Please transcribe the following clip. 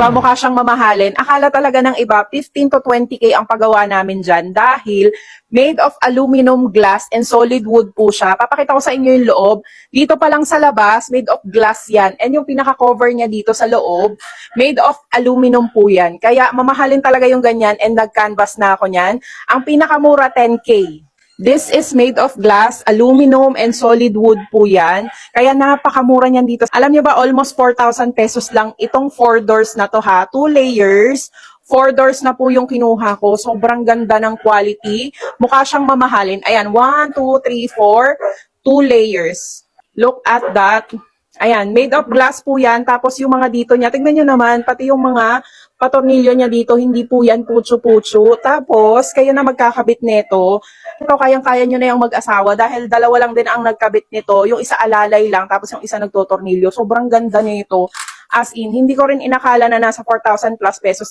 Diba, mukha siyang mamahalin. Akala talaga ng iba, 15 to 20K ang paggawa namin dyan dahil made of aluminum, glass, and solid wood po siya. Papakita ko sa inyo yung loob. Dito pa lang sa labas, made of glass yan. And yung pinaka-cover niya dito sa loob, made of aluminum po yan. Kaya mamahalin talaga yung ganyan and nag-canvas na ako niyan. Ang pinakamura, 10K. This is made of glass, aluminum, and solid wood po yan. Kaya napakamura niyan dito. Alam niyo ba, almost 4,000 pesos lang itong 4 doors na to ha. 2 layers. 4 doors na po yung kinuha ko. Sobrang ganda ng quality. Mukha siyang mamahalin. Ayan, 1, 2, 3, 4. 2 layers. Look at that. Ayan, made of glass po yan. Tapos yung mga dito niya, tignan nyo naman, pati yung mga patornilyo niya dito, hindi po yan putso-putso. Tapos, kayo na magkakabit nito. Ito, kayang-kaya nyo na yung mag-asawa dahil dalawa lang din ang nagkabit nito. Yung isa alalay lang, tapos yung isa nagtotornilyo. Sobrang ganda nito. As in, hindi ko rin inakala na nasa 4,000 plus pesos